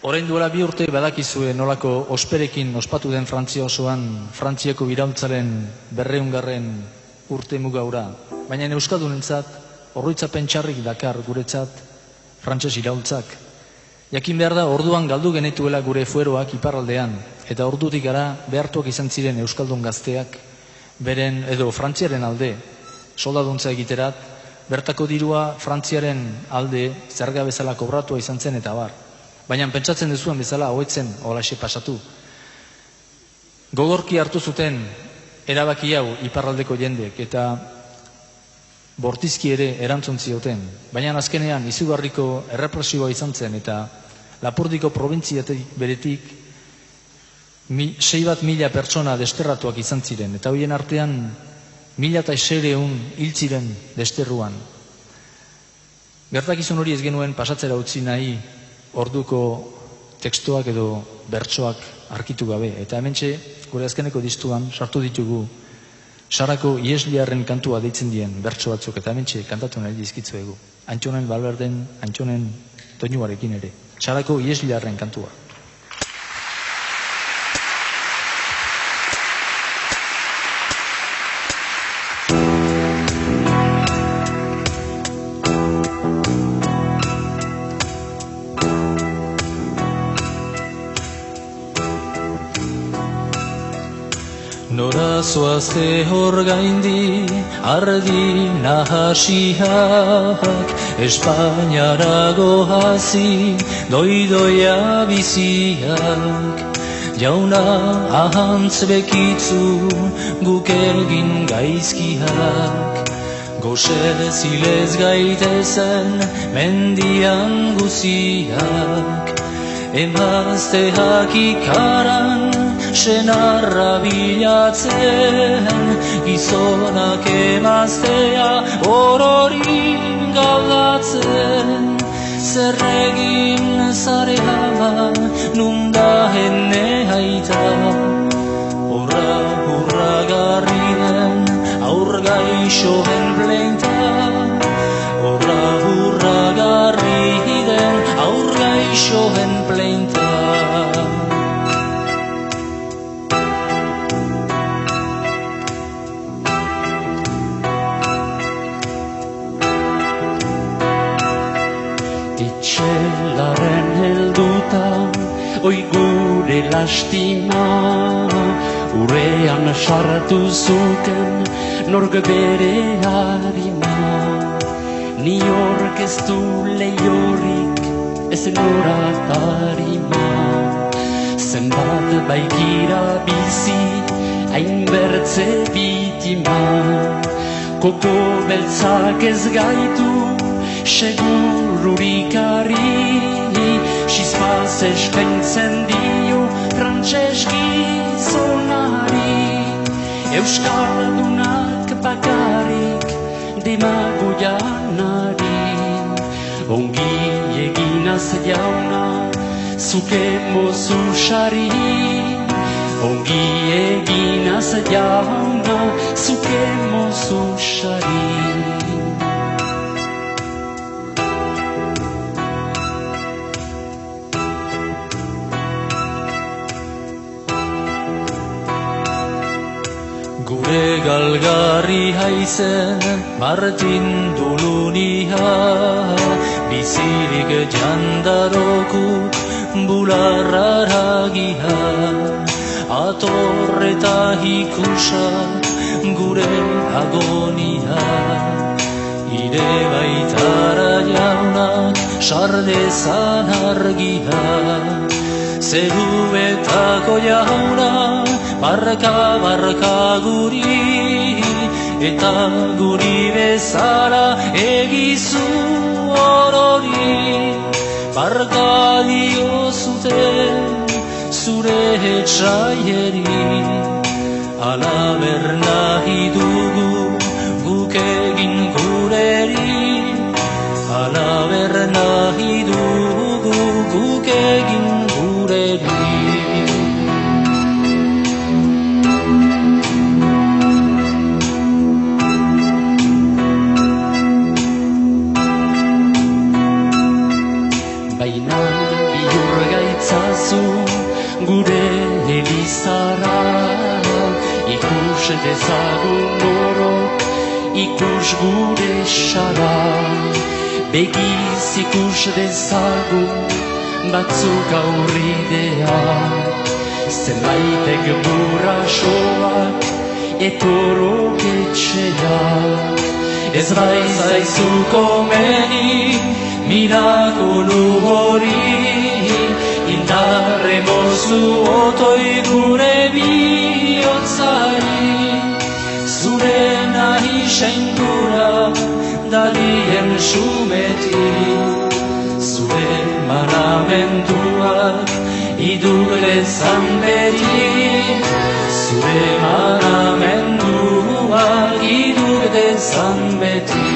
Orain duela 2 urte badakizue nolako osperekin ospatu den Frantzia osoan Frantziako iraultzaren 200. urte mugaura. Baina euskaldunentzat oroitzapen txarrik dakar guretzat frantses iraultzak. Jakin behar da orduan galdu genituela gure fueroak iparraldean, eta ordutik gara behartuak izan ziren euskaldun gazteak beren edo Frantziaren alde soldaduntza egiterat, bertako dirua Frantziaren alde zerga bezala kobratua izan zen eta bar. Baina pentsatzen duzuen bezala hoetzen holaxe pasatu. Gogorki hartu zuten erabaki hau iparraldeko jendek eta bortizki ere erantzun zioten. Baina azkenean izugarriko errepresioa izan zen eta Lapurdiko probintziatik beretik 6.000 pertsona desterratuak izan ziren eta hoien artean 1.600 hil ziren desterruan. Gertakizun hori ez genuen pasatzera utzi nahi orduko tekstuak edo bertsoak arkitu gabe. Eta hementxe, gure azkeneko distuan, sartu ditugu Sarako iesliarren kantua deitzen dien bertso batzuk, eta hementxe kantatu nahi dizkitzuegu. Antxonen Balberden, Antxonen Toinuarekin ere. Sarako iesliarren kantua. Nora zoazte hor gaindi, argi nahasiak, Espainiara gohazi, doidoia biziak. Jauna ahantz bekitzu, guk egin gaizkiak. Goxe zilez gaitezen, mendian guziak. Emazteak ikaran, senarra bilatzen, gizonak emaztea orori galdatzen. Zer egin zarea, nunda henne aita, hurra garri den, aur gaixoen pleinta. Hurra garri den, aur gaixoen pleinta. Itxelaren helduta, oi gure lastima, urean sartu zuken nork bere harima. Ni horrek ez du lehiorik, ez noratarima. Zenbat baikira bizi, hain bertze bitima. Koko beltzak ez gaitu, segururikari, xizpaz eskaintzen dio frantses gizonari. Euskaldunak bakarrik demagoianari. Ongi eginaz jauna, zuke mozu sari. Ongi eginaz jauna, zuke mozu sari. Gure galgarri haizen Martin Dulunia, bizirik jandaroku bularraragia. Atorreta ikusa gure agonia, ire baitara jaunak sardezan argia. Zeruetako jauna, barka guri, eta guri bezala egizu orori. Barka diozuten zure etxaieri, alaber nahi dugu guk egin gureri. Alaber nahi dugu guk egin gureri. ikus gure xara, begiz ikus dezagun batzuk aurridean, zenbaitek burrasoak etorok etxeak. Ez baizaizu komeni mirakulu hori, indarre mozu otoi gure bihotzari, zure nahi seingura dadien sumeti, zure manamenduak idurezan beti, zure manamenduak idurezan beti.